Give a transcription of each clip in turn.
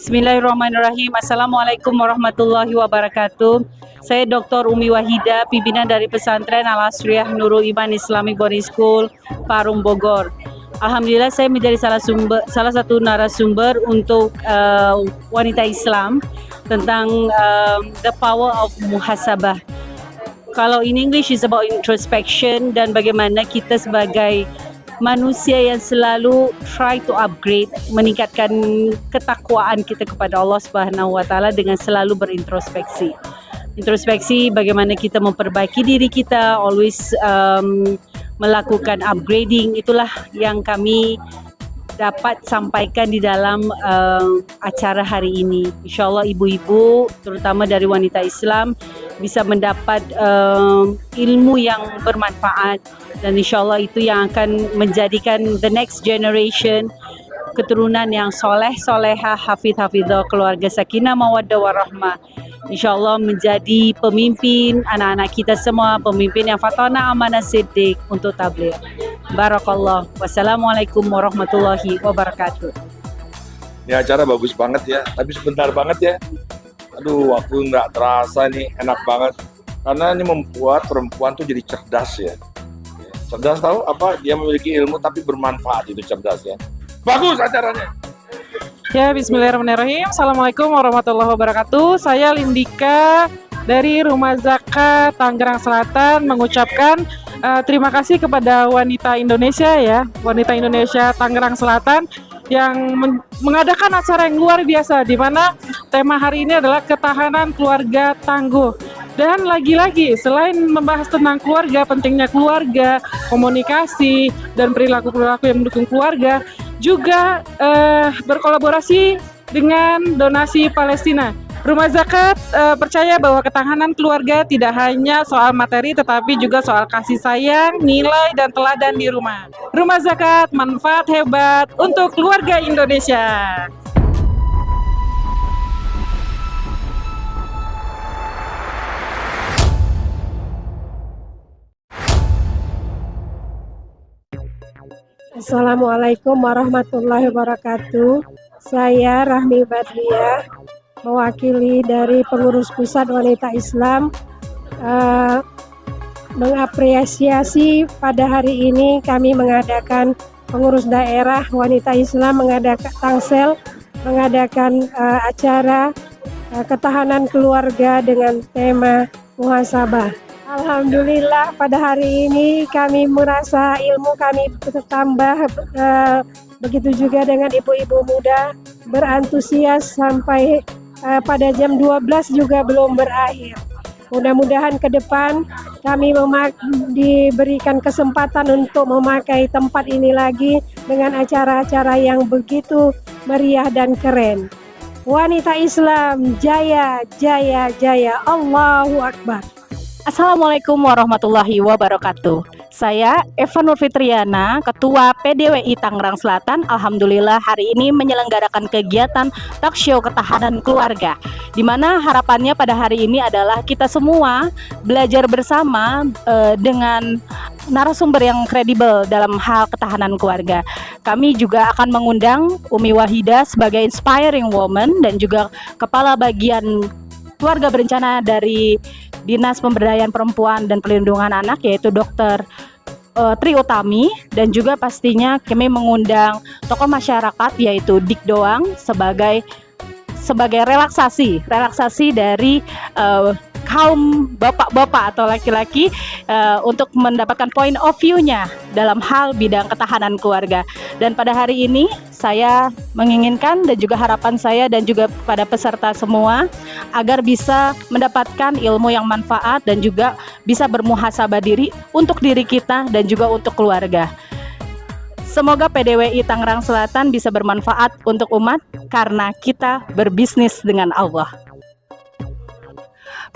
Bismillahirrahmanirrahim. Assalamualaikum warahmatullahi wabarakatuh. Saya Dr. Umi Wahida, pimpinan dari pesantren Al-Asriyah Nurul Iman Islamic Boarding School, Parung, Bogor. Alhamdulillah saya menjadi salah satu narasumber untuk wanita Islam tentang the power of muhasabah. Kalau in English is about introspection dan bagaimana kita sebagai manusia yang selalu try to upgrade, meningkatkan ketakwaan kita kepada Allah Subhanahu wa taala dengan selalu berintrospeksi. Introspeksi bagaimana kita memperbaiki diri kita, always melakukan upgrading, itulah yang kami dapat sampaikan di dalam acara hari ini. Insyaallah ibu-ibu terutama dari wanita Islam bisa mendapat ilmu yang bermanfaat dan insyaallah itu yang akan menjadikan the next generation keturunan yang soleh, solehah, hafidh-hafidhah, keluarga sakinah, mawaddah, warahmah. Insyaallah menjadi pemimpin anak-anak kita semua, pemimpin yang fatona amanah siddiq untuk tabligh. Barakallah. Wassalamualaikum warahmatullahi wabarakatuh. Ini acara bagus banget ya, tapi sebentar banget ya. Aduh, waktu nggak terasa nih, enak banget. Karena ini membuat perempuan tuh jadi cerdas ya. Cerdas tahu apa? Dia memiliki ilmu tapi bermanfaat, itu cerdas ya. Bagus acaranya. Ya, bismillahirrahmanirrahim. Assalamualaikum warahmatullahi wabarakatuh. Saya Lindika dari Rumah Zakat Tangerang Selatan mengucapkan terima kasih kepada wanita Indonesia ya, wanita Indonesia Tangerang Selatan yang mengadakan acara yang luar biasa di mana tema hari ini adalah ketahanan keluarga tangguh. Dan lagi-lagi selain membahas tentang keluarga, pentingnya keluarga, komunikasi dan perilaku-perilaku yang mendukung keluarga, juga berkolaborasi dengan donasi Palestina. Rumah Zakat percaya bahwa ketahanan keluarga tidak hanya soal materi tetapi juga soal kasih sayang, nilai dan teladan di rumah. Rumah Zakat, manfaat hebat untuk keluarga Indonesia. Assalamualaikum warahmatullahi wabarakatuh. Saya Rahmi Badriah, mewakili dari pengurus pusat wanita Islam, mengapresiasi pada hari ini kami mengadakan pengurus daerah wanita Islam mengadakan tangsel, mengadakan acara ketahanan keluarga dengan tema muhasabah. Alhamdulillah pada hari ini kami merasa ilmu kami bertambah, begitu juga dengan ibu-ibu muda berantusias sampai pada jam 12 juga belum berakhir. Mudah-mudahan ke depan kami diberikan kesempatan untuk memakai tempat ini lagi dengan acara-acara yang begitu meriah dan keren. Wanita Islam jaya, jaya, jaya. Allahu Akbar. Assalamualaikum warahmatullahi wabarakatuh. Saya Eva Nur Fitriana, Ketua PDWI Tangerang Selatan. Alhamdulillah hari ini menyelenggarakan kegiatan talkshow ketahanan keluarga, di mana harapannya pada hari ini adalah kita semua belajar bersama dengan narasumber yang kredibel dalam hal ketahanan keluarga. Kami juga akan mengundang Umi Wahida sebagai inspiring woman dan juga Kepala Bagian Keluarga Berencana dari Dinas Pemberdayaan Perempuan dan Perlindungan Anak, yaitu Dr. Tri Utami, dan juga pastinya kami mengundang tokoh masyarakat yaitu Dik Doang sebagai relaksasi dari kaum bapak-bapak atau laki-laki untuk mendapatkan point of view-nya dalam hal bidang ketahanan keluarga. Dan pada hari ini saya menginginkan dan juga harapan saya dan juga pada peserta semua agar bisa mendapatkan ilmu yang manfaat dan juga bisa bermuhasabah diri untuk diri kita dan juga untuk keluarga. Semoga PDWI Tangerang Selatan bisa bermanfaat untuk umat karena kita berbisnis dengan Allah.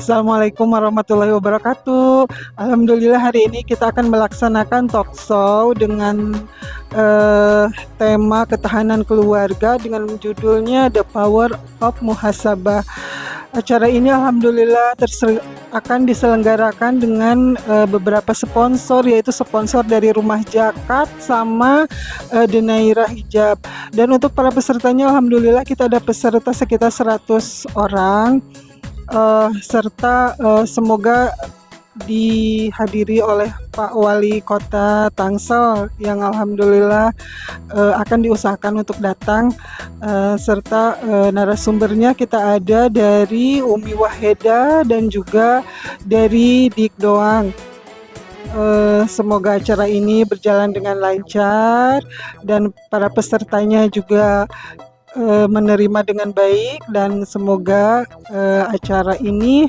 Assalamualaikum warahmatullahi wabarakatuh. Alhamdulillah hari ini kita akan melaksanakan talk show dengan tema ketahanan keluarga dengan judulnya The Power of Muhasabah. Acara ini alhamdulillah akan diselenggarakan dengan beberapa sponsor, yaitu sponsor dari Rumah Zakat sama Denaira Hijab. Dan untuk para pesertanya alhamdulillah kita ada peserta sekitar 100 orang, serta semoga dihadiri oleh Pak Wali Kota Tangsel yang alhamdulillah akan diusahakan untuk datang, serta narasumbernya kita ada dari Umi Wahida dan juga dari Dik Doang. Semoga acara ini berjalan dengan lancar dan para pesertanya juga menerima dengan baik, dan semoga acara ini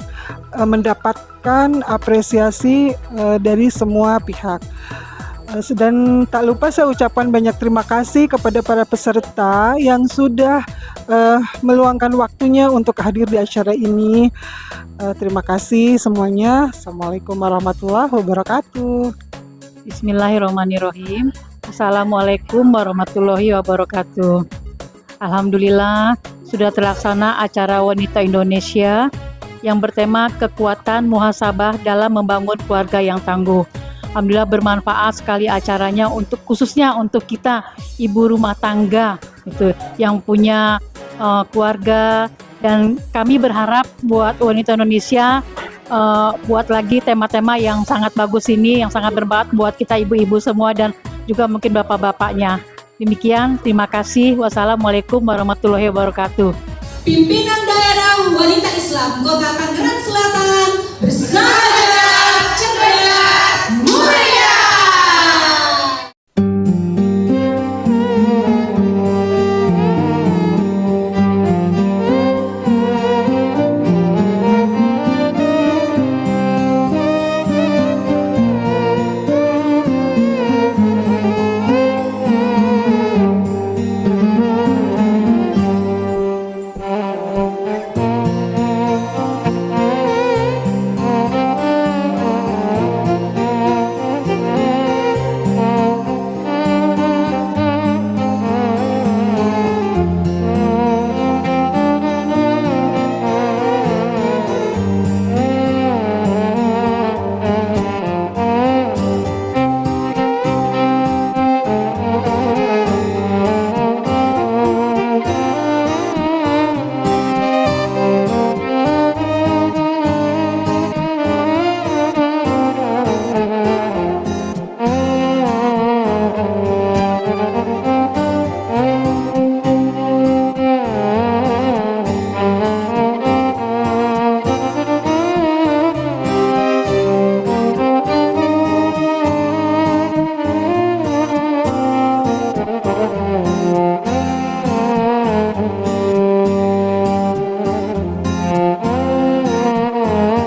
mendapatkan apresiasi dari semua pihak. Dan tak lupa saya ucapkan banyak terima kasih kepada para peserta yang sudah meluangkan waktunya untuk hadir di acara ini. Terima kasih semuanya. Assalamualaikum warahmatullahi wabarakatuh. Bismillahirrahmanirrahim. Assalamualaikum warahmatullahi wabarakatuh. Alhamdulillah sudah terlaksana acara Wanita Indonesia yang bertema kekuatan muhasabah dalam membangun keluarga yang tangguh. Alhamdulillah bermanfaat sekali acaranya khususnya untuk kita ibu rumah tangga gitu yang punya keluarga, dan kami berharap buat Wanita Indonesia buat lagi tema-tema yang sangat bagus ini, yang sangat bermanfaat buat kita ibu-ibu semua dan juga mungkin bapak-bapaknya. Demikian, terima kasih. Wassalamualaikum warahmatullahi wabarakatuh. Pimpinan Daerah Wanita Islam Kota Tangerang Selatan bersahaja, cerdas, mulia.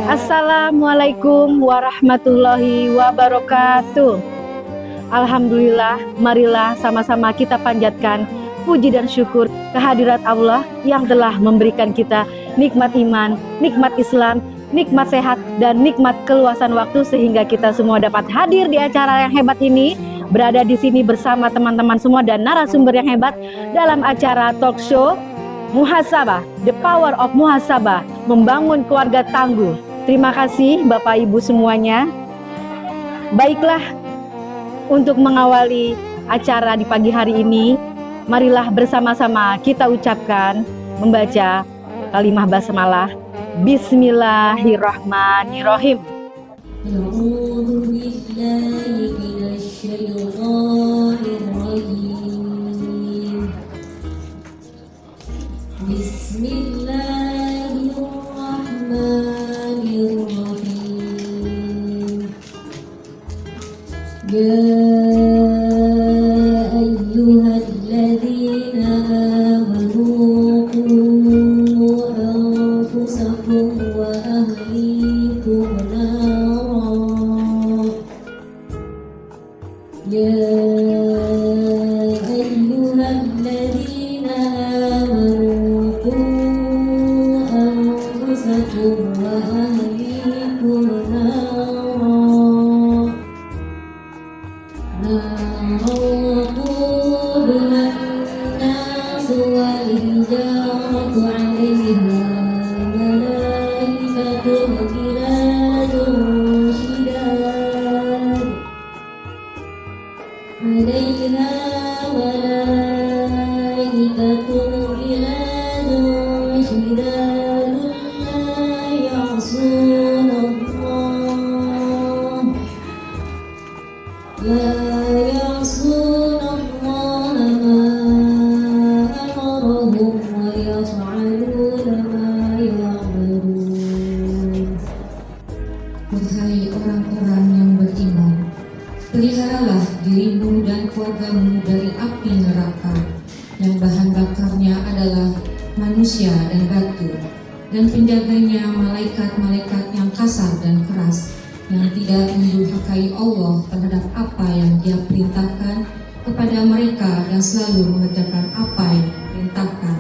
Assalamualaikum warahmatullahi wabarakatuh. Alhamdulillah, marilah sama-sama kita panjatkan puji dan syukur kehadirat Allah yang telah memberikan kita nikmat iman, nikmat Islam, nikmat sehat, dan nikmat keluasan waktu sehingga kita semua dapat hadir di acara yang hebat ini, berada di sini bersama teman-teman semua dan narasumber yang hebat dalam acara talk show Muhasabah, The Power of Muhasabah, membangun keluarga tangguh. Terima kasih Bapak Ibu semuanya. Baiklah, untuk mengawali acara di pagi hari ini, marilah bersama-sama kita ucapkan membaca kalimah basmalah. Bismillahirrahmanirrahim. والحجارة عليها والملائكة غلاد شداد عليها ملائكة غلاد شداد لا يعصون الله ما أمرهم ويفعلون ما يعملون. Wahai orang-orang yang beriman, peliharalah dirimu dan keluargamu dari api neraka yang bahan bakarnya adalah manusia dan batu, dan penjaganya malaikat-malaikat yang kasar dan keras, yang tidak mendurhakai Allah terhadap apa yang Dia perintahkan kepada mereka dan selalu mengerjakan apa yang diperintahkan.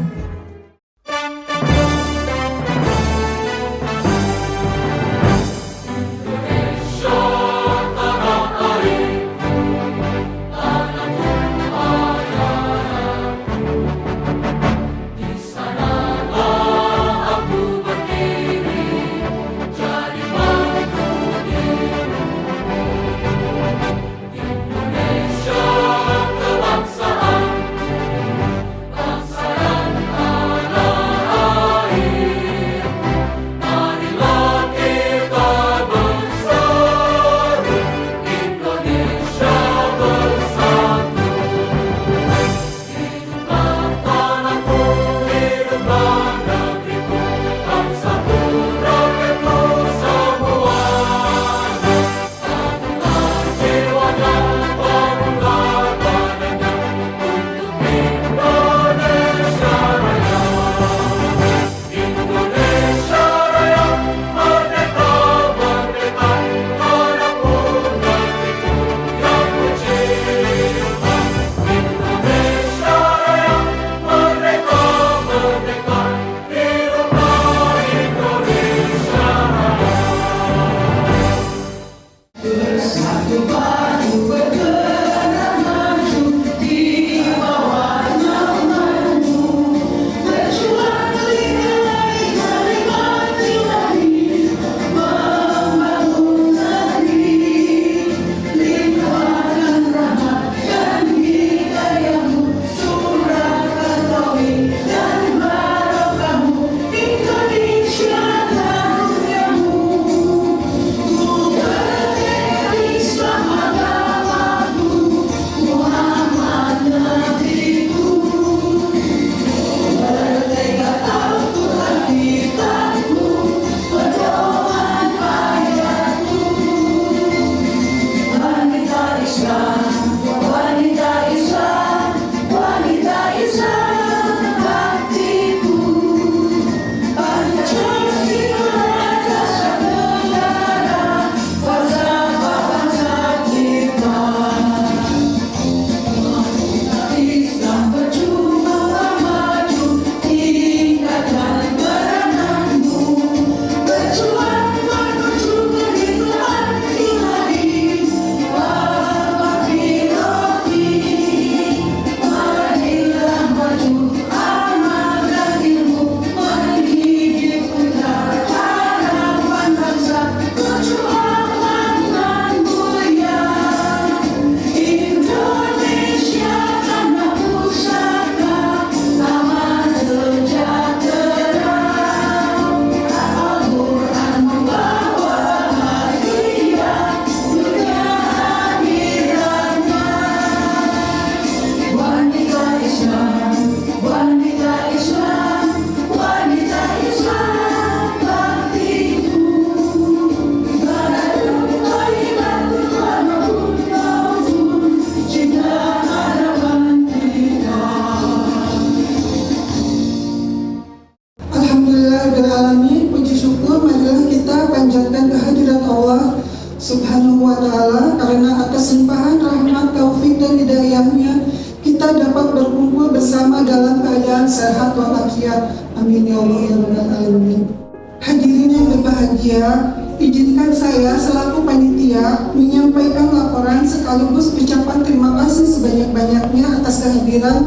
Subhanahu wa ta'ala, karena atas limpahan rahmat, taufik dan hidayahnya kita dapat berkumpul bersama dalam keadaan sehat walafiat. Amin ya Allah ya rabbal alamin. Hadirin yang berbahagia, izinkan saya selaku panitia menyampaikan laporan sekaligus ucapan terima kasih sebanyak-banyaknya atas kehadiran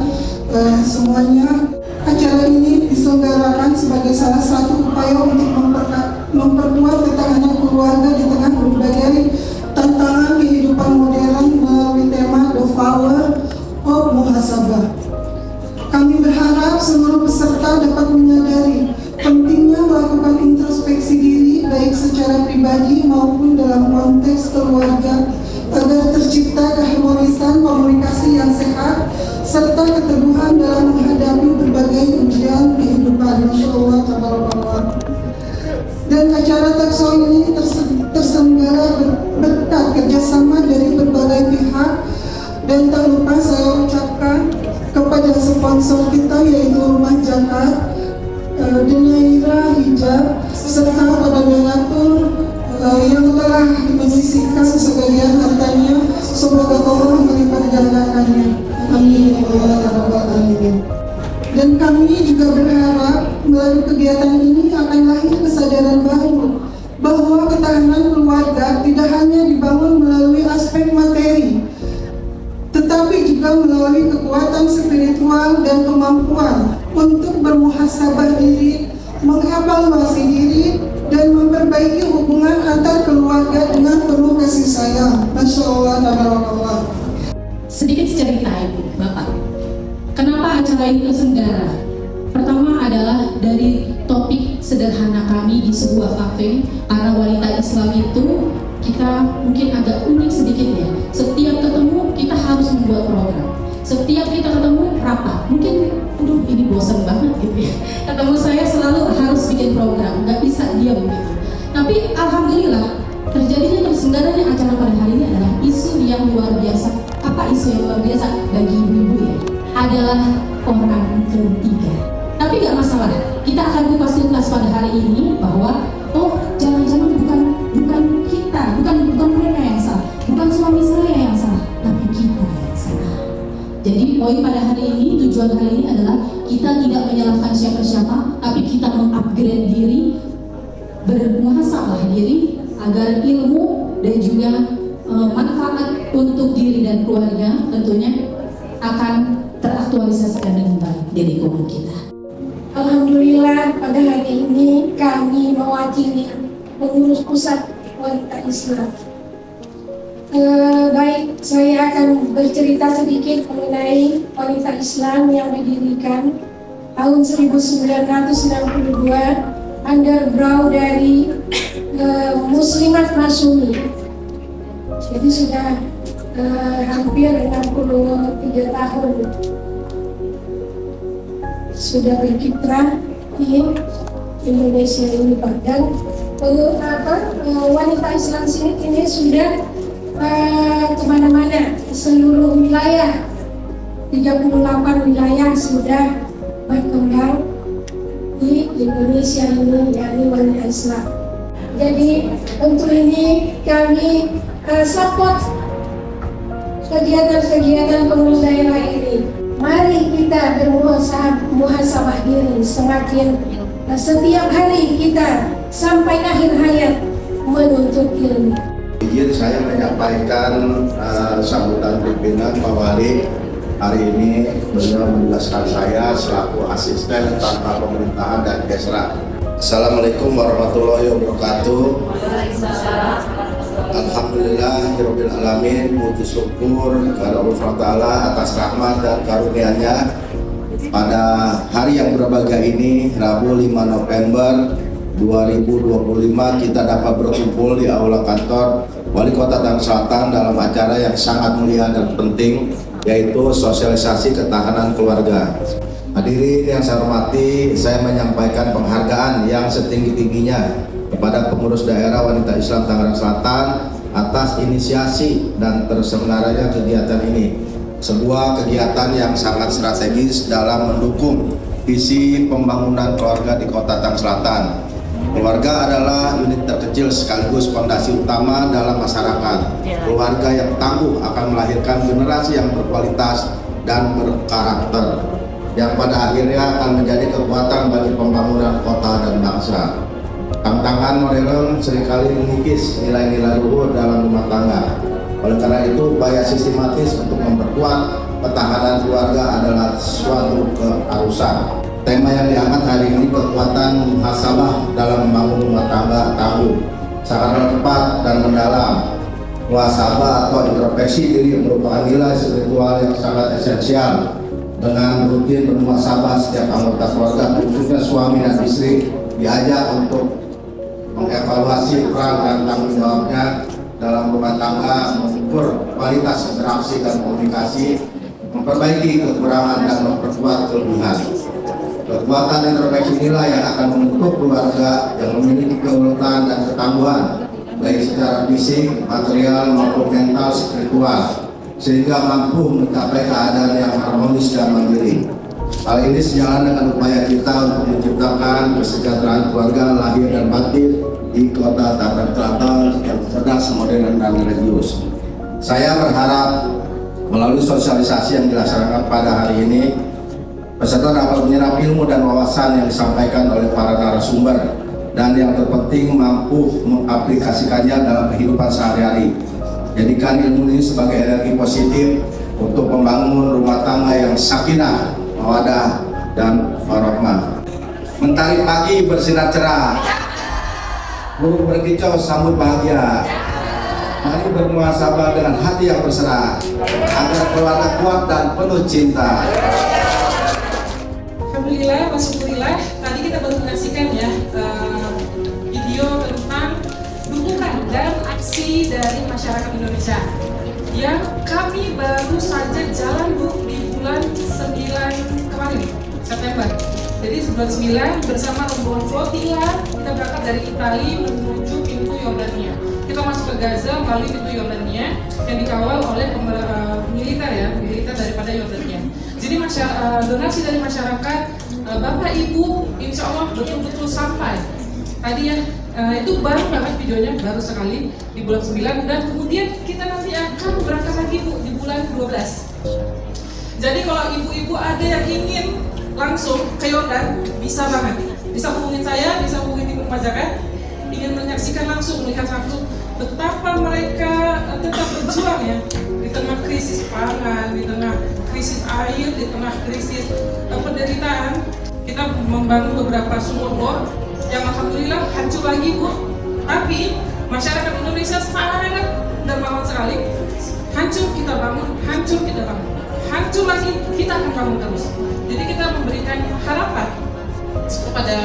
semuanya. Acara ini diselenggarakan sebagai salah satu upaya untuk memperkuat ketahanan keluarga di tengah berbagai tantangan kehidupan modern melalui tema The Power of Muhasabah. Kami berharap seluruh peserta dapat menyadari pentingnya melakukan introspeksi diri baik secara pribadi maupun dalam konteks keluarga agar tercipta keharmonisan komunikasi yang sehat serta keteguhan dalam menghadapi berbagai ujian kehidupan. Masya Allah, tabarakallah. Dan acara Takso ini terselenggara berkat kerjasama dari berbagai pihak, dan tak lupa saya ucapkan kepada sponsor kita yaitu Rumah Zakat, Denaira Hijab, serta pada donatur yang telah menyisihkan sebagian hartanya. Semoga Allah melipat gandakannya. Amin ya Allah ya Rabbal Alamin. Dan kami juga berharap melalui kegiatan ini akan lahir kesadaran baru bahwa ketahanan keluarga tidak hanya dibangun melalui aspek materi, tetapi juga melalui kekuatan spiritual dan kemampuan untuk bermuhasabah diri, mengevaluasi diri, dan memperbaiki hubungan antar keluarga dengan penuh kasih sayang. Masya Allah, tabarakallah. Sedikit cerita Ibu, Bapak. Kenapa acara ini terselenggara? Pertama adalah dari topik sederhana kami di sebuah kafe. Para wanita Islam itu kita mungkin agak unik sedikit ya. Setiap ketemu kita harus membuat program. Setiap kita ketemu rapat. Mungkin, aduh ini bosan banget gitu ya. Ketemu saya selalu harus bikin program, nggak bisa diam gitu. Tapi alhamdulillah terjadinya terselenggaranya acara pada hari ini adalah isu yang luar biasa. Apa isu yang luar biasa bagi ibu-ibu ya? Adalah orang ketiga. Tapi nggak masalah. Kita akan kupas tuntas pada hari ini bahwa jangan-jangan bukan kita, bukan mereka yang salah, bukan suami saya yang salah, tapi kita yang salah. Jadi poin pada hari ini, tujuan hari ini adalah kita tidak menyalahkan siapa-siapa, tapi kita mengupgrade diri, bermuhasabah diri agar ilmu dan juga manfaat untuk diri dan keluarga tentunya akan teraktualisasikan dengan baik di lingkungan kita. Alhamdulillah pada hari ini kami mewakili pengurus pusat wanita Islam. Baik, saya akan bercerita sedikit mengenai wanita Islam yang didirikan tahun 1992 underground dari Muslimat Masumi. Jadi sudah hampir 63 tahun sudah berkiprah di Indonesia ini. Dan wanita Islam ini sudah kemana-mana, seluruh wilayah, 38 wilayah sudah berkembang di Indonesia ini, yakni wanita Islam. Jadi untuk ini kami support kegiatan-kegiatan pengurus daerah ini. Mari kita bermuhasabah diri semakin setiap hari kita sampai akhir hayat menuntut ilmu. Izin saya menyampaikan sambutan pimpinan Pak Wali. Hari ini beliau menjelaskan saya selaku asisten tanpa pemerintahan dan Kesra. Assalamualaikum warahmatullahi wabarakatuh. Alhamdulillahirabbil alamin, puji syukur kepada Allah SWT atas rahmat dan karunia-Nya. Pada hari yang berbahagia ini, Rabu 5 November 2025, kita dapat berkumpul di aula kantor Wali Kota Tangerang Selatan dalam acara yang sangat mulia dan penting, yaitu sosialisasi ketahanan keluarga. Hadirin yang saya hormati, saya menyampaikan penghargaan yang setinggi-tingginya kepada pengurus daerah wanita Islam Tangerang Selatan atas inisiasi dan terselenggaranya kegiatan ini. Sebuah kegiatan yang sangat strategis dalam mendukung visi pembangunan keluarga di Kota Tangerang Selatan. Keluarga adalah unit terkecil sekaligus fondasi utama dalam masyarakat. Keluarga yang tangguh akan melahirkan generasi yang berkualitas dan berkarakter, yang pada akhirnya akan menjadi kekuatan bagi pembangunan kota dan bangsa. Tantangan modern seringkali mengikis nilai-nilai luhur dalam rumah tangga. Oleh karena itu, upaya sistematis untuk memperkuat ketahanan keluarga adalah suatu keharusan. Tema yang diangkat hari ini, kekuatan muhasabah dalam membangun rumah tangga tahun. Sangat tepat dan mendalam. Muhasabah atau introspeksi diri merupakan nilai spiritual yang sangat esensial. Dengan rutin bermuhasabah, setiap anggota keluarga, khususnya suami dan istri, diajak untuk mengevaluasi peran dan tanggung jawabnya dalam rumah tangga, mengukur kualitas interaksi dan komunikasi, memperbaiki kekurangan dan memperkuat kelebihan. Kekuatan introspeksi inilah yang akan membentuk keluarga yang memiliki keuletan dan ketangguhan, baik secara fisik, material maupun mental, spiritual, sehingga mampu mencapai keadaan yang harmonis dan mandiri. Hal ini sejalan dengan upaya kita untuk menciptakan kesejahteraan keluarga lahir dan batin di kota Tangerang Selatan yang cerdas, modern, dan religius. Saya berharap melalui sosialisasi yang dilaksanakan pada hari ini, peserta dapat menyerap ilmu dan wawasan yang disampaikan oleh para narasumber, dan yang terpenting mampu mengaplikasikannya dalam kehidupan sehari-hari. Jadikan ilmu ini sebagai energi positif untuk membangun rumah tangga yang sakinah, mawaddah, dan warahmah. Mentari pagi bersinar cerah, burung berkicau sambut bahagia. Mari bermuhasabah dengan hati yang berserah, agar keluarga kuat dan penuh cinta. Alhamdulillah, wasyukurillah. Tadi kita baru menyaksikan ya video tentang dukungan dan aksi dari masyarakat Indonesia yang kami baru saja jalan di bulan 9 kemarin, September. Jadi bulan 9 bersama rombongan flotilla kita berangkat dari Italia menuju pintu Yordania. Kita masuk ke Gaza melalui pintu Yordania yang dikawal oleh militer daripada Yordania. Jadi donasi dari masyarakat, Bapak Ibu, insya Allah betul-betul sampai. Tadi ya, itu baru banget videonya, baru sekali di bulan 9, dan kemudian kita nanti akan berangkat lagi Bu di bulan 12. Jadi kalau ibu-ibu ada yang ingin langsung ke Yordan, bisa banget. Bisa hubungin saya, bisa hubungin Tim Rumah Zakat, ingin menyaksikan langsung, melihat langsung betapa mereka tetap berjuang ya di tengah krisis pangan, di tengah krisis air, di tengah krisis penderitaan. Kita membangun beberapa sumur bor yang alhamdulillah hancur lagi Bu, tapi masyarakat Indonesia sangat dermawan sekali. Hancur kita bangun, hancur kita bangun, hancur lagi kita akan bangun terus. Jadi kita memberikan harapan kepada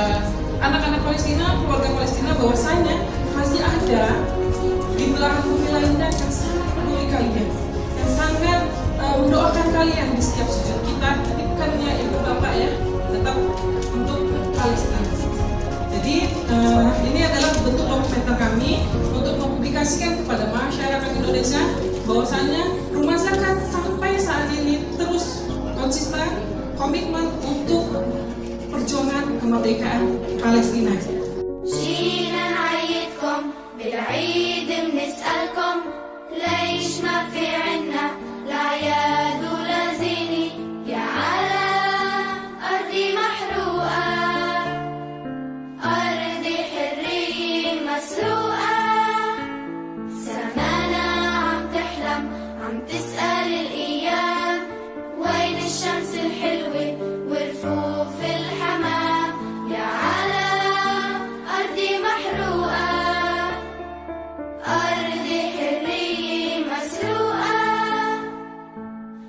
anak-anak Palestina, keluarga Palestina, bahwasanya masih ada di belahan bumi lainnya yang sangat peduli kalian, yang sangat mendoakan kalian di setiap sujud kita. Titipkannya ibu bapak ya, tetap untuk Palestina. Jadi ini adalah bentuk dokumenter kami untuk mempublikasikan kepada masyarakat Indonesia bahwasanya Rumah Zakat sampai saat ini terus konsisten komitmen untuk perjuangan kemerdekaan Palestina. جينا نعيدكم بالعيد بنسألكم ليش ما في عنا الأعياد ولا زينة يا على أرضي محروقة أرضي حرية مسروقة زمانها عم تحلم عم تسأل الأيام وين الشمس الحلوة ورفوف الحمام يا على أرضي محروقة أرضي حرية مسروقة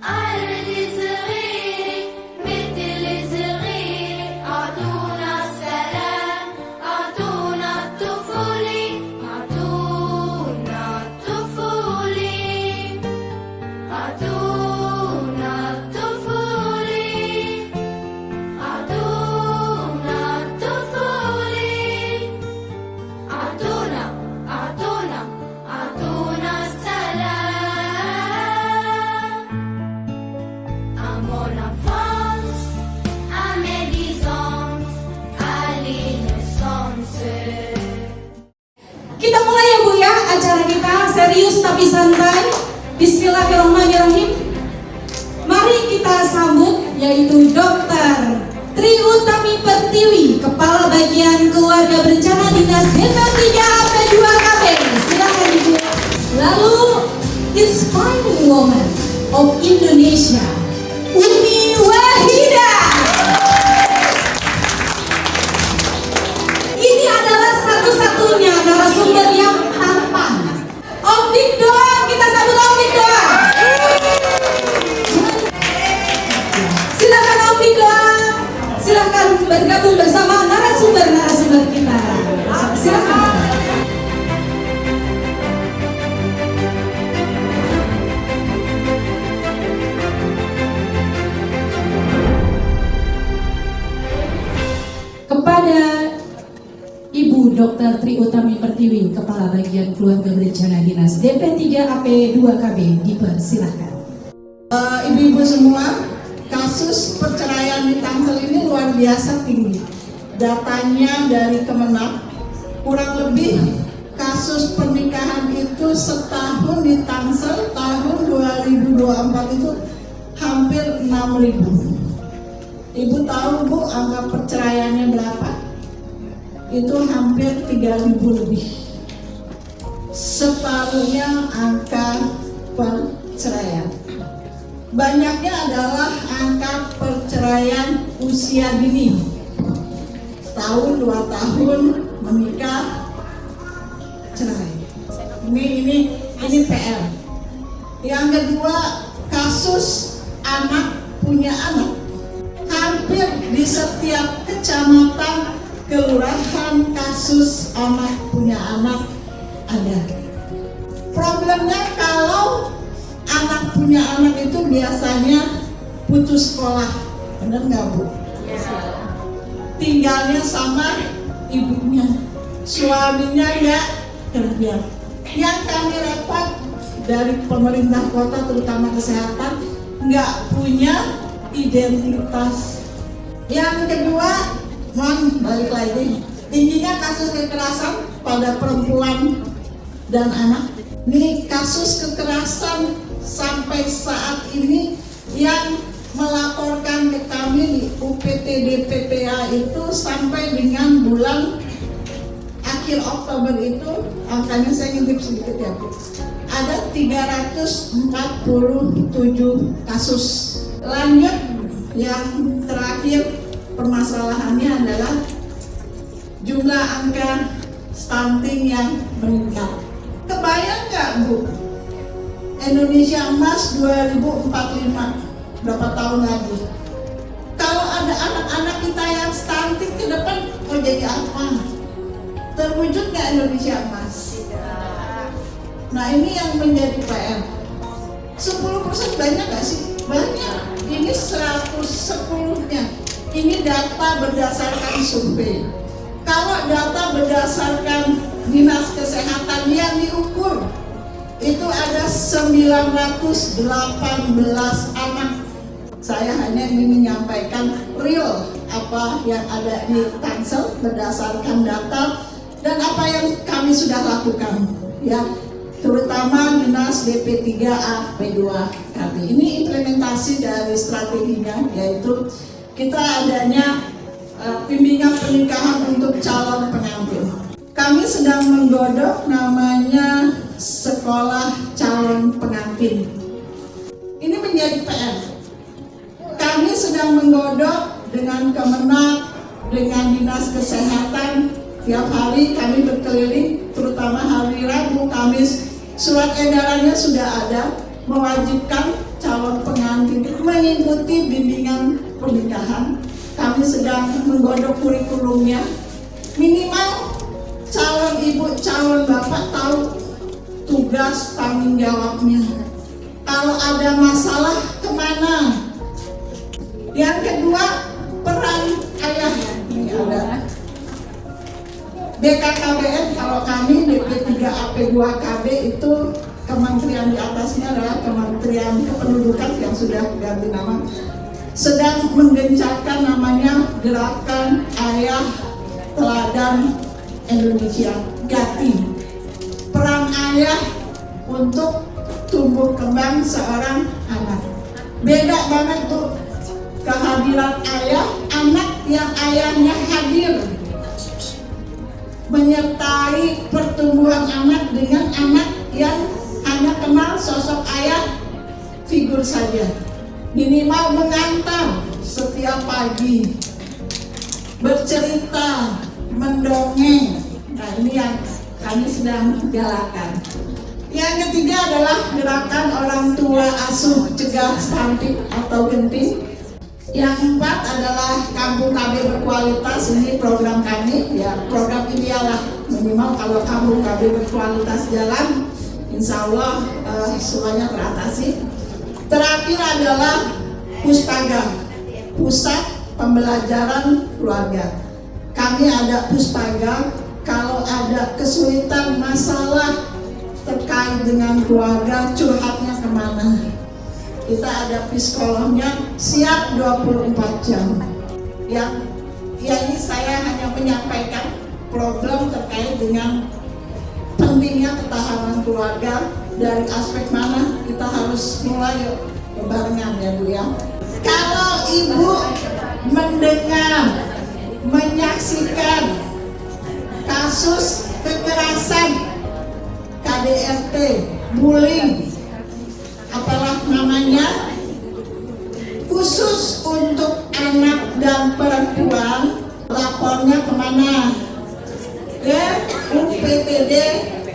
أرضي صغيرة مثل صغيرة أعطونا السلام أعطونا الطفولة أعطونا الطفولة أعطونا الطفولة أعطونا الطفولة أعطونا السلام أمون enfance à médisance à l'innocence. Kita mulai ya Bu ya, acara kita serius tapi santai. Bismillahirrahmanirrahim. Mari kita sambut yaitu Dr. Tri Utami Pertiwi, Kepala Bagian Keluarga Berencana Dinas Desa 3 AP2KB. Silakan Ibu. Lalu Inspiring Woman of Indonesia, Umi Wahidah. Ini adalah satu-satunya narasumber bergabung bersama narasumber kita. Silakan. Kepada Ibu Dr. Tri Utami Pertiwi, Kepala Bagian Keluarga Berencana Dinas DP3 AP2KB, dipersilahkan. Ibu-ibu semua, kasus perceraian di Tangsel ini luar biasa tinggi. Datanya dari Kemenak, kurang lebih kasus pernikahan itu setahun di Tangsel tahun 2024 itu hampir 6.000. Ibu tahu Bu angka perceraiannya berapa? Itu hampir 3.000 lebih. Separuhnya angka perceraian. Banyaknya adalah angka perceraian usia dini. Tahun 2 tahun menikah cerai. Ini PR. Yang kedua, kasus anak punya anak. Hampir di setiap kecamatan, kelurahan, kasus anak punya anak ada. Problemnya kalau anak punya anak itu biasanya putus sekolah, benar nggak Bu? Tinggalnya sama ibunya, suaminya nggak kerja. Yang kami repot dari pemerintah kota, terutama kesehatan, nggak punya identitas. Yang kedua, balik lagi, tingginya kasus kekerasan pada perempuan dan anak. Ini kasus kekerasan sampai saat ini yang melaporkan ke kami di UPTD PPA itu sampai dengan bulan akhir Oktober itu, angkanya saya ngintip sedikit ya Bu, ada 347 kasus. Lanjut, yang terakhir permasalahannya adalah jumlah angka stunting yang meningkat. Kebayang nggak Bu? Indonesia Emas 2045, berapa tahun lagi? Kalau ada anak-anak kita yang stunting ke depan, mau jadi apa? Terwujud nggak Indonesia Emas? Nah ini yang menjadi PR. 10% banyak nggak sih? Banyak. Ini 110-nya. Ini data berdasarkan survei. Kalau data berdasarkan Dinas Kesehatan yang diukur, itu ada 918 anak. Saya hanya ingin menyampaikan real apa yang ada di Tangsel berdasarkan data dan apa yang kami sudah lakukan, ya, terutama Dinas DP3A P2KB. Ini implementasi dari strateginya, yaitu kita adanya bimbingan pernikahan untuk calon pengantin. Kami sedang menggodok namanya sekolah calon pengantin. Ini menjadi PR. Kami sedang menggodok dengan Kemenak, dengan Dinas Kesehatan. Tiap hari kami berkeliling, terutama hari Rabu, Kamis, surat edarannya sudah ada, mewajibkan calon pengantin mengikuti bimbingan pernikahan. Kami sedang menggodok kurikulumnya. Minimal calon ibu, calon bapak tahu tugas tanggung jawabnya. Kalau ada masalah kemana? Yang kedua, peran ayah. Ini ada BKKBN, kalau kami DP3AP2KB itu kementerian di atasnya adalah Kementerian Kependudukan yang sudah ganti nama, sedang menggencarkan namanya Gerakan Ayah Teladan Indonesia, GATI. Peran ayah untuk tumbuh kembang seorang anak. Beda banget tuh kehadiran ayah, anak yang ayahnya hadir, menyertai pertumbuhan anak dengan anak yang hanya kenal sosok ayah figur saja. Minimal mengantar setiap pagi, bercerita, mendongeng. Nah ini yang kami sedang galakan. Yang ketiga adalah gerakan orang tua asuh cegah stunting atau genting. Yang keempat adalah Kampung KB berkualitas. Ini program kami, ya program ideal lah, minimal kalau Kampung KB berkualitas jalan, insya Allah semuanya teratasi. Terakhir adalah Puspaga, Pusat Pembelajaran Keluarga. Kami ada Puspaga, kalau ada kesulitan masalah terkait dengan keluarga, curhatnya kemana? Kita ada psikolognya siap 24 jam. Yang ini saya hanya menyampaikan problem terkait dengan pentingnya ketahanan keluarga dari aspek mana kita harus mulai berbarengan ya Bu ya. Kalau Ibu mendengar, menyaksikan kasus kekerasan, KDRT, bullying, apalah namanya, khusus untuk anak dan perempuan, lapornya kemana? Ke UPTD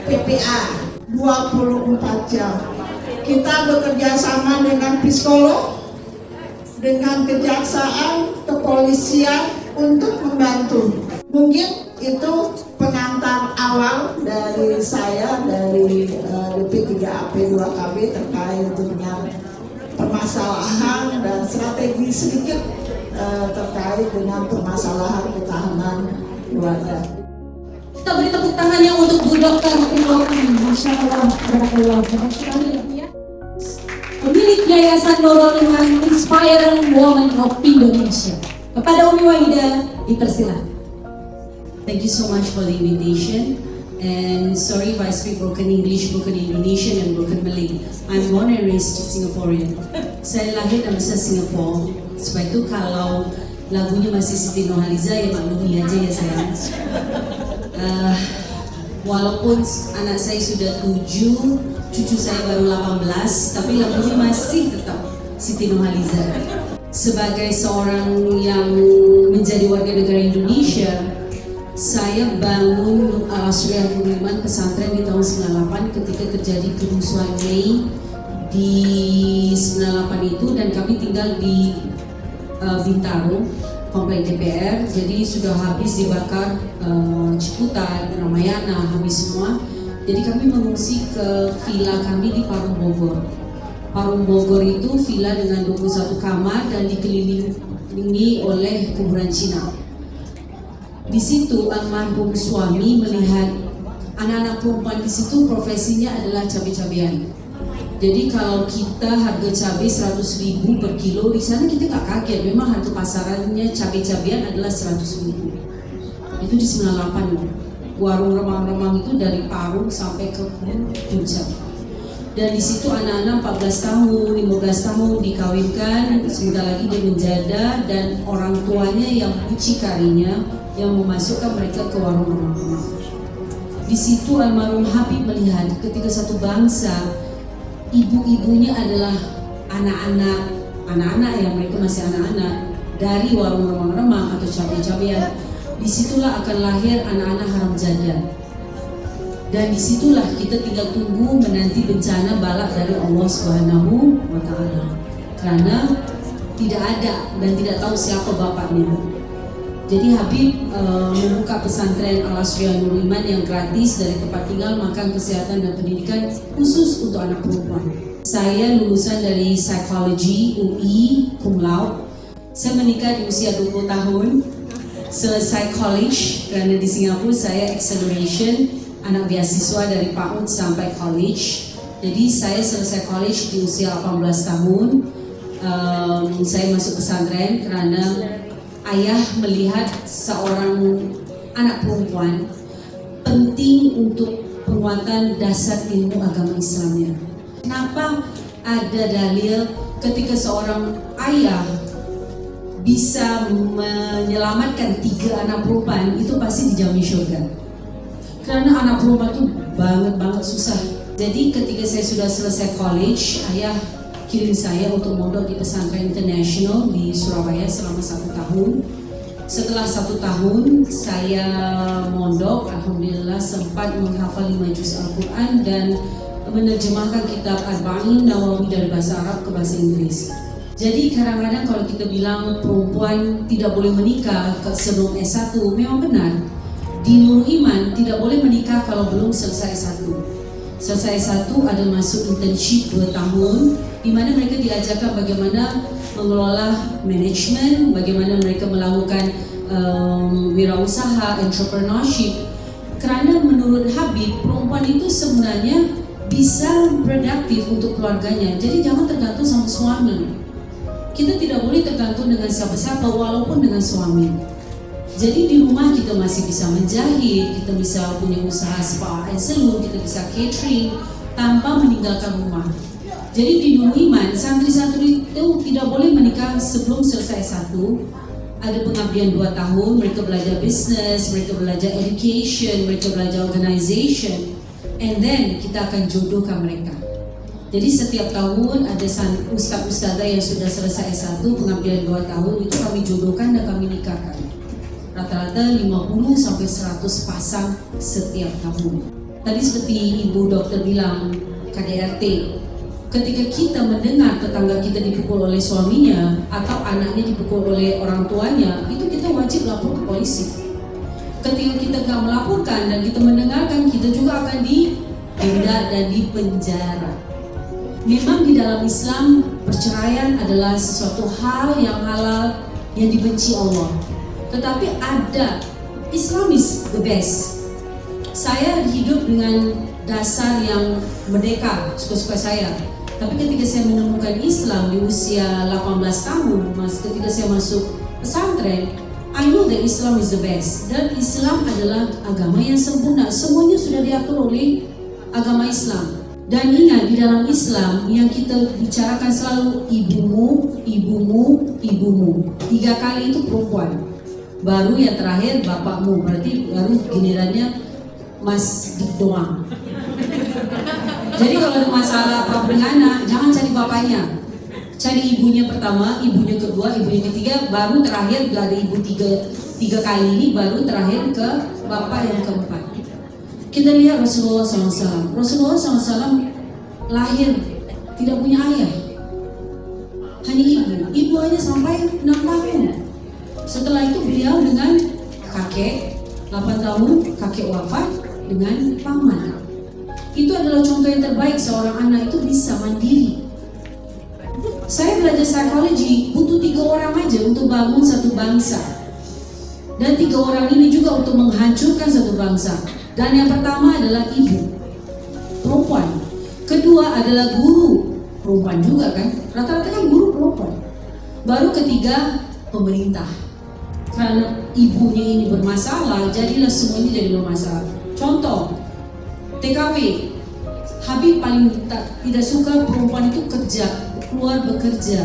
PPA 24 jam. Kita bekerja sama dengan psikolog, dengan kejaksaan, kepolisian untuk membantu. Mungkin itu pengantar awal dari saya, dari DP3AP 2KB terkait dengan permasalahan dan strategi sedikit terkait dengan permasalahan ketahanan keluarga. Kita beri tepuk tangannya untuk Bu Dr. Iwani. Masya Allah, barakallah, banyak sekali ya. Pemilik Yayasan Nurul Iman Inspiring Women of Indonesia. Kepada Umi Wahidah, dipersilakan. Thank you so much for the invitation, and sorry if I speak broken English, broken Indonesian, and broken Malay. I'm born and raised Singaporean. Saya lahir dan besar Singapura. Sebab itu kalau lagunya masih Siti Nurhaliza, ya maklumi aja ya sayang. Walaupun anak saya sudah 7, cucu saya baru 18, tapi lagunya masih tetap Siti Nurhaliza. Sebagai seorang yang menjadi warga negara Indonesia, saya bangun Al-Asriah Nurul Iman pesantren di tahun 98 ketika terjadi kerusuhan Mei di 98 itu, dan kami tinggal di Bintaro, komplek DPR. Jadi sudah habis dibakar Ciputat, Ramayana, habis semua. Jadi kami mengungsi ke villa kami di Parung Bogor. Parung Bogor itu villa dengan 21 kamar dan dikelilingi oleh kuburan Cina. Di situ almarhum suami melihat anak-anak perempuan di situ profesinya adalah cabai-cabean. Jadi kalau kita harga cabai 100.000 per kilo, di sana kita nggak kaget. Memang harga pasarannya cabai-cabean adalah 100.000. Itu di 98. Warung remang-remang itu dari Parung sampai ke Puncak. Dan di situ anak-anak 14 tahun, 15 tahun dikawinkan, sebentar lagi dia menjada, dan orang tuanya yang mucikarinya yang memasukkan mereka ke warung remang-remang. Di situ almarhum Habib melihat ketika satu bangsa ibu-ibunya adalah anak-anak yang mereka masih anak-anak dari warung remang-remang atau cabai-cabean. Disitulah akan lahir anak-anak haram janda. Dan disitulah kita tinggal tunggu menanti bencana balak dari Allah Subhanahu wa Ta'ala. Karena tidak ada dan tidak tahu siapa bapaknya. Jadi Habib membuka pesantren Al-Asriah Nurul Iman yang gratis dari tempat tinggal, makan, kesehatan, dan pendidikan khusus untuk anak perempuan. Saya lulusan dari Psikologi UI Cum Laude. Saya menikah di usia 20 tahun. Selesai college, karena di Singapura saya acceleration, anak beasiswa dari PAUD sampai college. Jadi saya selesai college di usia 18 tahun. Saya masuk pesantren karena ayah melihat seorang anak perempuan penting untuk penguatan dasar ilmu agama Islamnya. Kenapa ada dalil ketika seorang ayah bisa menyelamatkan 3 anak perempuan, itu pasti dijamin surga. Karena anak perempuan itu banget susah. Jadi ketika saya sudah selesai college, ayah kirim saya untuk mondok di pesantren internasional di Surabaya selama 1 tahun. Setelah 1 tahun saya mondok, alhamdulillah sempat menghafal 5 juz Al-Quran dan menerjemahkan kitab Arba'in Nawawi dari bahasa Arab ke bahasa Inggris. Jadi kadang-kadang kalau kita bilang perempuan tidak boleh menikah sebelum S1, memang benar. Di Nurul Iman tidak boleh menikah kalau belum selesai S1. Selesai S1 ada masuk internship 2 tahun, di mana mereka diajarkan bagaimana mengelola manajemen, bagaimana mereka melakukan wirausaha, entrepreneurship. Karena menurut Habib, perempuan itu sebenarnya bisa produktif untuk keluarganya. Jadi jangan tergantung sama suami. Kita tidak boleh tergantung dengan siapa-siapa walaupun dengan suami. Jadi di rumah kita masih bisa menjahit, kita bisa punya usaha spa and salon, kita bisa catering tanpa meninggalkan rumah. Jadi di Nurul Iman, santri-santri itu tidak boleh menikah sebelum selesai S1. Ada pengabdian 2 tahun, mereka belajar bisnis, mereka belajar education, mereka belajar organization, and then kita akan jodohkan mereka. Jadi setiap tahun ada ustaz-ustazah yang sudah selesai S1, pengabdian 2 tahun, itu kami jodohkan dan kami nikahkan. Rata-rata 50 sampai 100 pasang setiap tahun. Tadi seperti Ibu Dokter bilang, KDRT, ketika kita mendengar tetangga kita dipukul oleh suaminya atau anaknya dipukul oleh orang tuanya, itu kita wajib lapor ke polisi. Ketika kita nggak melaporkan dan kita mendengarkan, kita juga akan didenda dan dipenjara. Memang di dalam Islam perceraian adalah sesuatu hal yang halal yang dibenci Allah. Tetapi ada, Islam is the best. Saya hidup dengan dasar yang merdeka, suka-suka saya. Tapi ketika saya menemukan Islam di usia 18 tahun, ketika saya masuk pesantren, I know that Islam is the best. Dan Islam adalah agama yang sempurna. Semuanya sudah diatur oleh agama Islam. Dan ingat, di dalam Islam yang kita bicarakan selalu ibumu, ibumu, ibumu. 3 kali itu perempuan. Baru yang terakhir bapakmu, berarti baru gilirannya Mas Dik doang. Jadi kalau ada masalah apa dengan anak, jangan cari bapaknya, cari ibunya pertama, ibunya kedua, ibunya ketiga, baru terakhir gak ada ibu tiga kali ini, baru terakhir ke bapak yang keempat. Kita lihat Rasulullah SAW. Rasulullah SAW lahir tidak punya ayah, hanya ibu. Ibu hanya sampai 6 tahun. Setelah itu beliau dengan kakek 8 tahun, kakek wafat dengan paman. Itu adalah contoh yang terbaik seorang anak itu bisa mandiri. Saya belajar psikologi, butuh 3 orang aja untuk bangun satu bangsa. Dan 3 orang ini juga untuk menghancurkan satu bangsa. Dan yang pertama adalah ibu, perempuan. Kedua adalah guru, perempuan juga kan. Rata-rata kan guru perempuan. Baru ketiga, pemerintah. Karena ibunya ini bermasalah, jadilah semuanya jadi bermasalah. Contoh, TKW, Habib paling tidak suka perempuan itu kerja, keluar bekerja.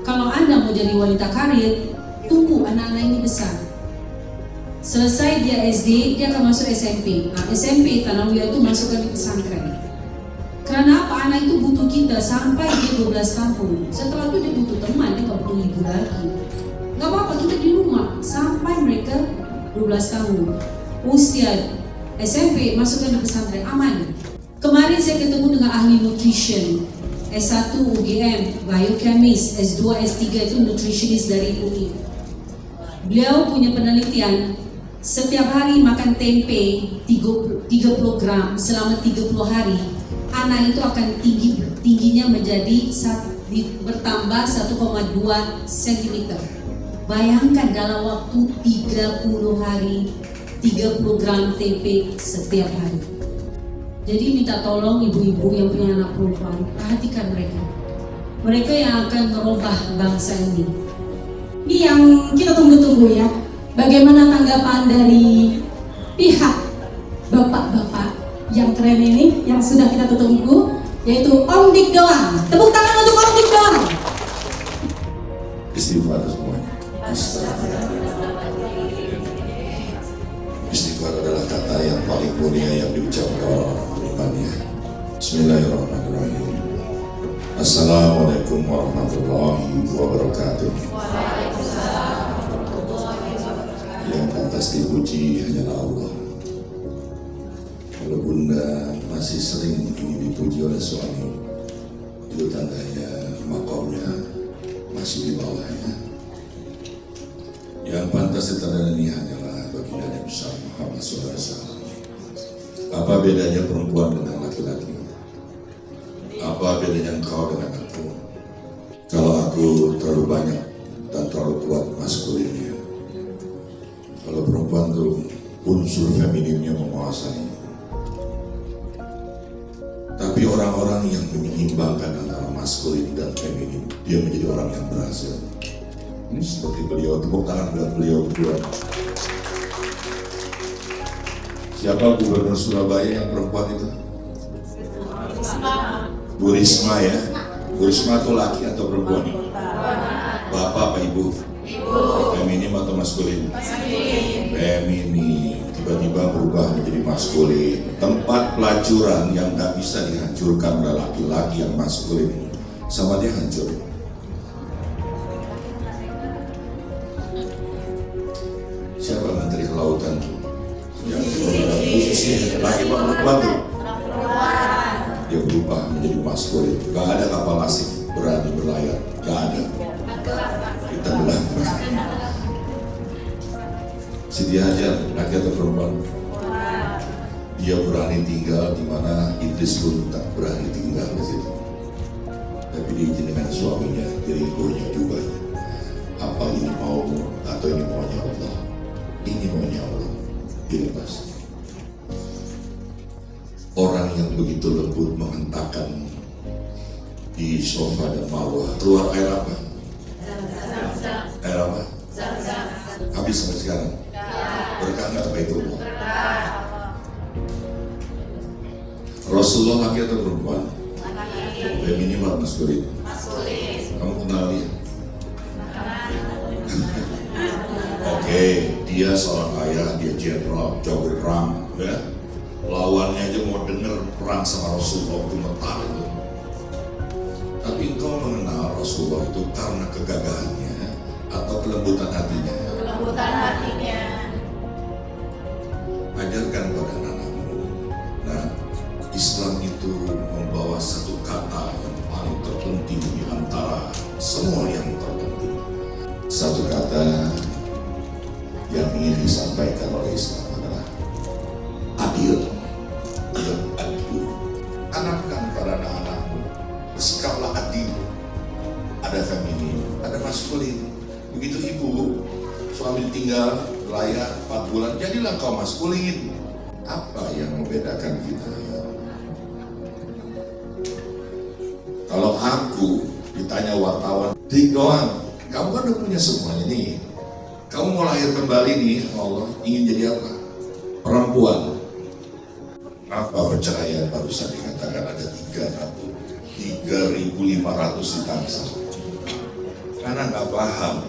Kalau Anda mau jadi wanita karir, tunggu anak-anak ini besar. Selesai dia SD, dia akan masuk SMP. Nah, SMP Tanawiyah itu masukkan di pesantren. Karena apa? Anak itu butuh kita sampai dia 12 tahun. Setelah itu dia butuh teman, dia nggak butuh ibu lagi. Gak apa-apa, kita di rumah sampai mereka 12 tahun. Usia SMP masukkan di pesantren, aman. Kemarin saya ketemu dengan ahli nutrition, S1 UGM, biochemist, S2, S3 itu nutritionist dari UI. Beliau punya penelitian, setiap hari makan tempe 30 gram selama 30 hari, anak itu akan tingginya menjadi bertambah 1,2 cm. Bayangkan dalam waktu 30 hari 30 gram tempe setiap hari. Jadi minta tolong ibu-ibu yang punya anak perempuan, perhatikan mereka. Mereka yang akan merubah bangsa ini. Ini yang kita tunggu-tunggu ya. Bagaimana tanggapan dari pihak bapak-bapak yang keren ini, yang sudah kita tunggu, yaitu Om Dik Doang. Tepuk tangan untuk Om Dik Doang. Istighfar semuanya. Istighfar adalah kata yang paling mulia yang diucapkan oleh beriman ya. Bismillahirrahmanirrahim. Assalamualaikum warahmatullahi wabarakatuh. Yang pantas dipuji hanyalah Allah. Kalau bunda masih sering ingin dipuji oleh suami, itu tandanya makomnya masih di bawahnya. Yang pantas ditandani hanyalah baginda Nabi Muhammad SAW. Apa bedanya perempuan dengan laki-laki? Apa bedanya engkau dengan aku? Kalau aku terlalu banyak dan terlalu kuat maskulinnya, kalau perempuan itu unsur femininnya menguasai. Tapi orang-orang yang menyeimbangkan antara maskulin dan feminin, dia menjadi orang yang berhasil. Ini seperti beliau, tepuk tangan buat beliau berdua. Siapa gubernur Surabaya yang perempuan itu? Bu Risma ya. Bu Risma itu laki atau perempuan? Bapak apa ibu? Feminim atau maskulin? Feminim. Tiba-tiba berubah menjadi maskulin. Tempat pelacuran yang nggak bisa dihancurkan oleh laki-laki yang maskulin, sama dia hancur. Siapa Menteri Kelautan? Yang khususnya laki perempuan tuh. Dia berubah menjadi maskulin. Gak ada kapal asing berani berlayar. Gak ada. Kita belah. Siti Hajar, laki atau perempuan? Dia berani tinggal di mana Idris pun tak berani tinggal di situ. Tapi diizin dengan suaminya, jadi ibunya juga. Apa ini maumu atau ini maunya Allah? Ini maunya Allah. Dilepas. Orang yang begitu lembut menghentakkan di sofa dan marwah, keluar air apa? Air apa? Habis sampai sekarang. Berkah nggak apa itu? Rasulullah laki atau perempuan? Feminim atau maskulin? Kamu kenal dia? Oke, dia seorang ayah, dia jenderal, jago perang, ya. Lawannya aja mau denger perang sama Rasulullah itu gemetar itu. Tapi engkau mengenal Rasulullah itu karena kegagahannya atau kelembutan hatinya? Kelembutan hatinya. Ajarkan pada anak-anakmu. Nah, Islam itu membawa satu kata yang paling terpenting di antara semua yang terpenting. Satu kata yang ingin disampaikan oleh Islam adalah adil. Adil. Tanamkan pada anak-anakmu, bersikaplah adil. Ada feminin, ada maskulin. Begitu ibu, suami tinggal, layar 4 bulan, jadilah kau maskulin. Apa yang membedakan kita? Kalau aku ditanya wartawan, Dik doang, kamu kan udah punya semuanya nih. Kamu mau lahir kembali nih, Allah ingin jadi apa? Perempuan. Apa perceraian barusan dikatakan ada 3.500 di Tangsel? Karena nggak paham.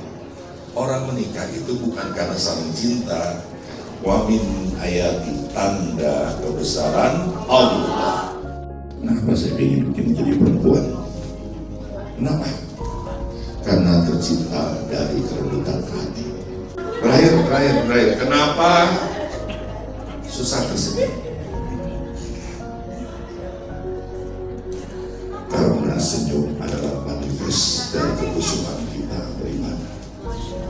Orang menikah itu bukan karena saling cinta. Wa min ayati, tanda kebesaran Allah. Kenapa saya ingin menjadi perempuan? Kenapa? Karena tercipta dari kelembutan hati. Terakhir. Kenapa susah tersenyum? Karena senyum adalah manifest dari kekusuhan kita beribadah.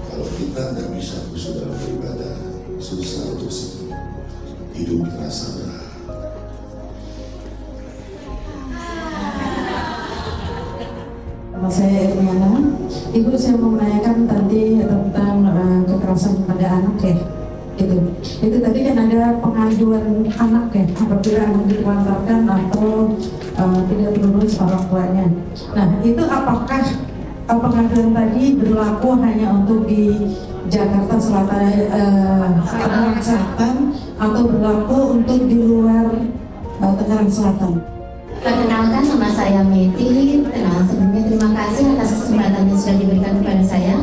Kalau kita tidak bisa khusyuk dalam beribadah, susah untuk senyum. Hidup terasa berat. Nama saya Irmiana. Ibu, saya mau menanyakan tadi tentang kekerasan pada anak ya. Itu tadi kan ada pengaduan anak ya, apabila anak ditelantarkan atau tidak terurus orang tuanya. Nah, itu apakah pengaduan tadi berlaku hanya untuk di Jakarta Tangerang Selatan atau berlaku untuk di luar Tangerang Selatan? Perkenalkan, nama saya Meti. Sebelumnya terima kasih atas kesempatan yang sudah diberikan kepada saya.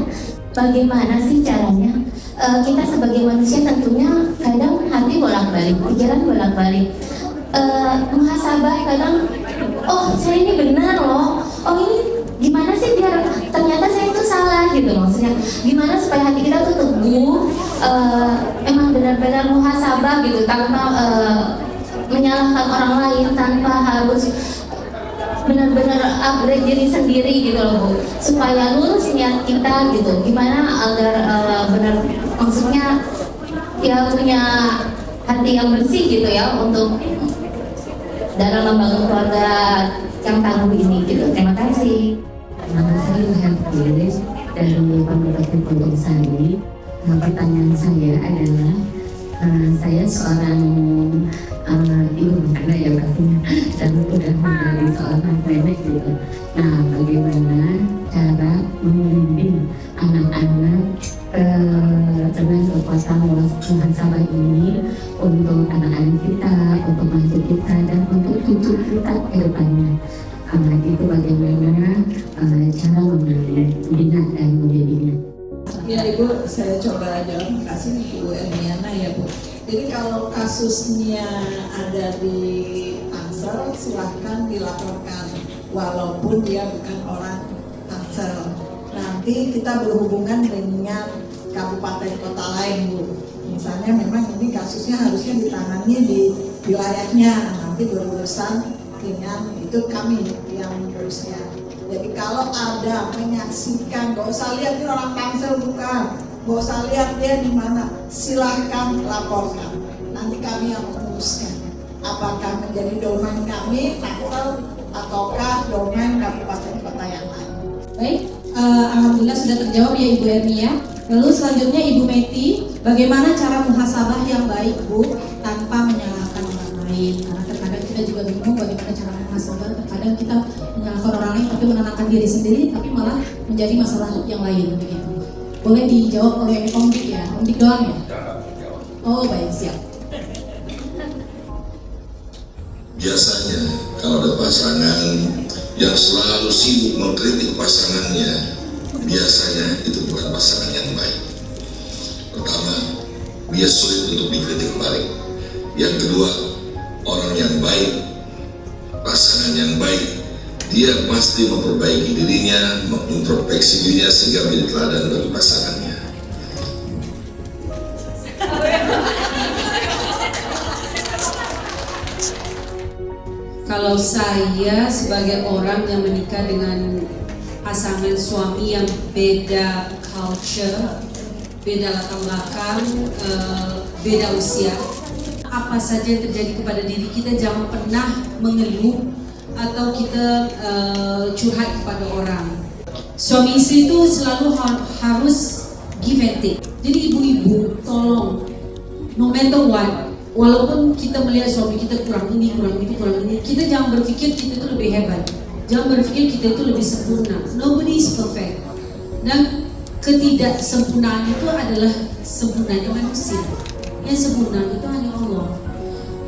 Bagaimana sih caranya? Kita sebagai manusia tentunya kadang hati bolak-balik, pikiran bolak-balik. Muhasabah kadang, oh saya ini benar loh, oh ini gimana sih biar ternyata saya itu salah gitu, maksudnya gimana supaya hati kita tuh teguh, emang benar-benar muhasabah gitu, tanpa menyalahkan orang lain, tanpa harus benar-benar upgrade diri sendiri gitu loh Bu, supaya lurus niat kita gitu, gimana agar benar, maksudnya ya punya hati yang bersih gitu ya untuk dalam membangun keluarga yang tangguh ini gitu. Terima kasih. Nama saya Herti dari Kabupaten Pondok Sari. Pertanyaan saya adalah, saya seorang ibu anak yang pastinya dan sudah menjadi seorang nenek gitu. Nah, bagaimana cara membimbing anak-anak dengan kekuatan muhasabah ini untuk anak-anak kita, untuk mantu kita, dan untuk cucu kita ke depannya? Itu bagaimana cara membina dan menjadinya. Ya Ibu, saya coba jawab. Terima kasih Bu Ermiana ya Bu. Jadi kalau kasusnya ada di Tangsel, silahkan dilaporkan walaupun dia bukan orang Tangsel. Nanti kita berhubungan dengan kabupaten kota lain Bu. Misalnya memang ini kasusnya harusnya ditangani di wilayahnya, nanti berurusan dengan itu kami yang mengurusnya. Jadi kalau ada menyaksikan, gak usah lihat ini orang Tangsel bukan, gak usah lihat dia di mana, silahkan laporkan. Nanti kami yang mengurusnya. Apakah menjadi domain kami Tangsel ataukah domain kabupaten kota yang lain? Baik, alhamdulillah sudah terjawab ya Ibu Ermi ya. Lalu selanjutnya Ibu Meti, bagaimana cara muhasabah yang baik Bu tanpa menyalahkan orang lain? Karena terkadang kita juga bingung bagaimana cara muhasabah. Terkadang kita menyalahkan orang lain tapi menenangkan diri sendiri, tapi malah menjadi masalah yang lain begitu. Boleh dijawab oleh Om Dik ya? Om Dik doang ya? Oh baik, siap. Biasanya kalau ada pasangan yang selalu sibuk mengkritik pasangannya, biasanya itu bukan pasangan yang baik. Pertama, dia sulit untuk dikritik balik. Yang kedua, orang yang baik, pasangan yang baik, dia pasti memperbaiki dirinya, mengintrospeksi dirinya sehingga menjadi teladan bagi pasangannya. Kalau saya sebagai orang yang menikah dengan pasangan suami yang beda culture, beda latar belakang, beda usia, apa saja yang terjadi kepada diri kita jangan pernah mengeluh atau kita curhat kepada orang. Suami istri itu selalu harus give and take. Jadi ibu-ibu tolong, no matter what, walaupun kita melihat suami kita kurang ini, kurang itu, kurang ini, kita jangan berpikir kita itu lebih hebat. Jangan berpikir kita itu lebih sempurna. Nobody is perfect. Dan ketidaksempurnaan itu adalah sempurnanya manusia. Yang sempurna itu hanya Allah.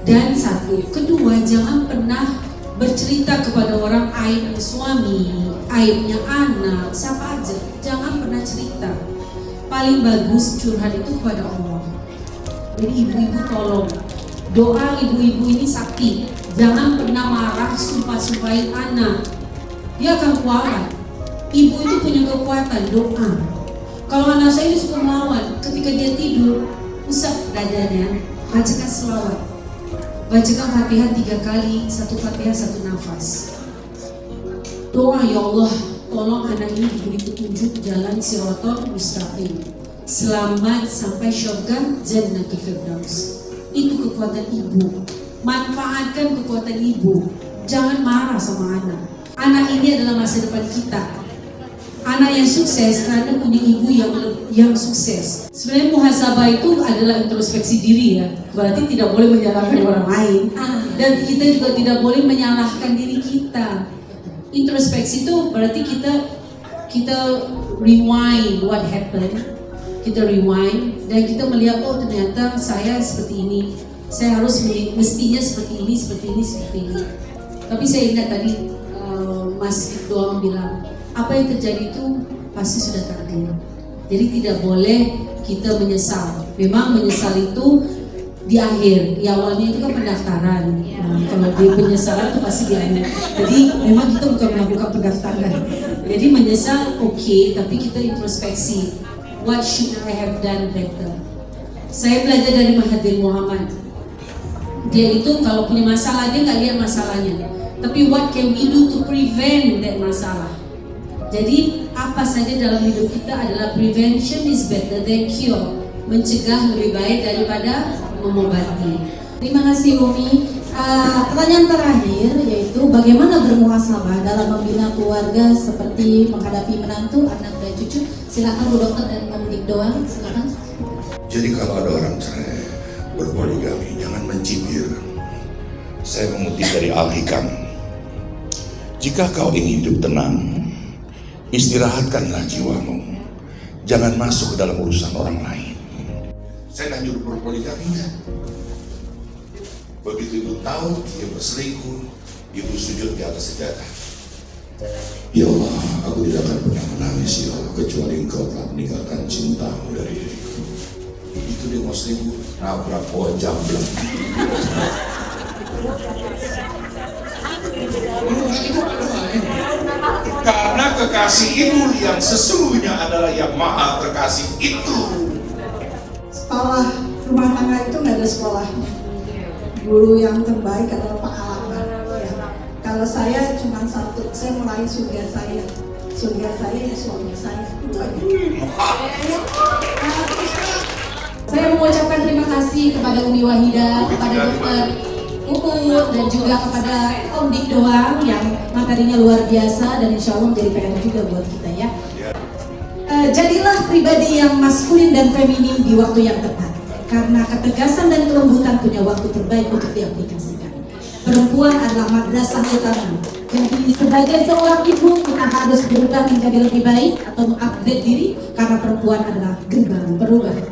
Dan satu, kedua, jangan pernah bercerita kepada orang aibnya suami, aibnya anak, siapa aja. Jangan pernah cerita. Paling bagus curhat itu kepada Allah. Jadi ibu-ibu tolong, doa ibu-ibu ini sakti. Jangan pernah marah, sumpah-sumpahin anak. Dia akan kuat. Ibu itu punya kekuatan doa. Kalau anak saya ini suka melawan, ketika dia tidur, usap dadanya, bacakan selawat. Bacakan Fatihah 3 kali, 1 Fatihah 1 nafas. Doa, ya Allah, tolong anak ini diberi petunjuk jalan Shiratal Mustaqim. Selamat sampai syurga Jannatul Firdaus. Itu kekuatan ibu. Manfaatkan kekuatan ibu. Jangan marah sama anak. Anak ini adalah masa depan kita. Anak yang sukses karena punya ibu yang sukses. Sebenarnya muhasabah itu adalah introspeksi diri ya. Berarti tidak boleh menyalahkan orang lain. Dan kita juga tidak boleh menyalahkan diri kita. Introspeksi itu berarti kita rewind what happened. Kita rewind dan kita melihat, oh ternyata saya seperti ini. Saya harus mestinya seperti ini, seperti ini, seperti ini. Tapi saya ingat tadi Mas Doang bilang, apa yang terjadi itu pasti sudah takdir. Jadi tidak boleh kita menyesal. Memang menyesal itu di akhir, di awalnya itu kan pendaftaran. Nah, kalau di penyesalan itu pasti di akhir. Jadi memang kita bukan melakukan pendaftaran. Jadi menyesal oke, tapi kita introspeksi. What should I have done better? Saya belajar dari Mahathir Muhammad. Dia itu kalau punya masalah, dia nggak lihat masalahnya. tapi what can we do to prevent that masalah. Jadi apa saja dalam hidup kita adalah prevention is better than cure. Mencegah lebih baik daripada mengobati. Terima kasih Umi. Pertanyaan terakhir yaitu bagaimana bermuhasabah dalam membina keluarga seperti menghadapi menantu, anak dan cucu. Silakan Bu Dokter dan Om Dik doang. Silakan. Jadi kalau ada orang cerai berpoligami, jangan mencibir. Saya mengutip dari Al-Hikam. Jika kau ingin hidup tenang, istirahatkanlah jiwamu. Jangan masuk ke dalam urusan orang lain. Saya nggak nyuruh berpoligami kan? Begitu ibu tahu dia berselingkuh, ibu sujud di atas sejadah. Ya Allah, aku tidak akan pernah menangis ya Allah, kecuali engkau telah meninggalkan cintamu dari diriku. Itu dia mau selingkuh, nabrak pohon jamblang. Karena kekasih ibu yang sesungguhnya adalah yang maha terkasih itu. Sekolah rumah tangga itu nggak ada sekolahnya. Guru yang terbaik adalah pengalaman. Ya. Kalau saya cuma satu, saya mulai surga saya ya suami saya. Itu aja. Saya mengucapkan terima kasih kepada Umi Wahida, kepada Dokter Uut dan juga kepada Om Dik doang yang materinya luar biasa dan insya Allah menjadi PR juga buat kita ya. Jadilah pribadi yang maskulin dan feminim di waktu yang tepat. Karena ketegasan dan kelembutan punya waktu terbaik untuk diaplikasikan. Perempuan adalah madrasah utama. Jadi sebagai seorang ibu kita harus berubah menjadi lebih baik atau mengupgrade diri karena perempuan adalah gerbang perubahan.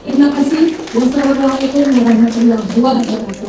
Terima kasih. Wassalamualaikum warahmatullahi wabarakatuh.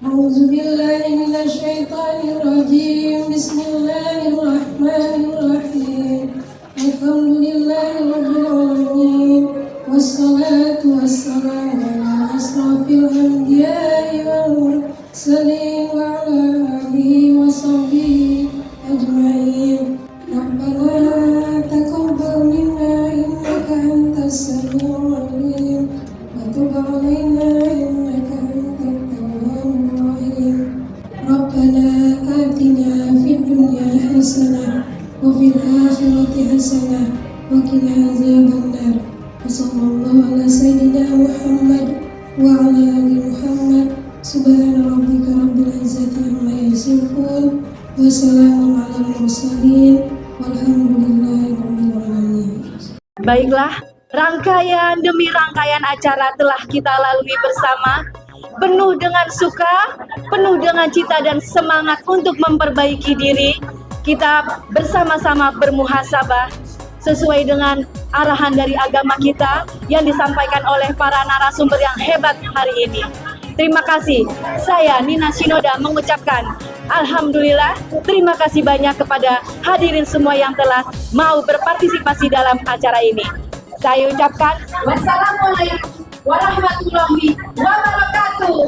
A'udzubillahiminasyaitonirrajim. Bismillahirrahmanirrahim. Alhamdulillahirabbil alamin. Wassalatu wassalamu ala asrafil anbiya'i wal mursalin wa ala alihi wa sahbihi ajma'in. Rabbana taqabbal minna innaka antas samiul alim wa tub 'alaina innaka antat tawwabur rahim. Rabbana atina fid dunya hasanah wa fil akhirati hasanah wa qina adzabannar. Wassallallahu ala sayyidina Muhammad wa ala ali Muhammad. Subhana rabbika rabbil izzati amma yasifun wa salamun alal mursalin walhamdulillahi rabbil alamin. Baiklah, rangkaian demi rangkaian acara telah kita lalui bersama, penuh dengan suka, penuh dengan cita dan semangat untuk memperbaiki diri. Kita bersama-sama bermuhasabah sesuai dengan arahan dari agama kita yang disampaikan oleh para narasumber yang hebat hari ini. Terima kasih. Saya Nina Shinoda mengucapkan alhamdulillah. Terima kasih banyak kepada hadirin semua yang telah mau berpartisipasi dalam acara ini. Saya ucapkan wassalamualaikum warahmatullahi wabarakatuh.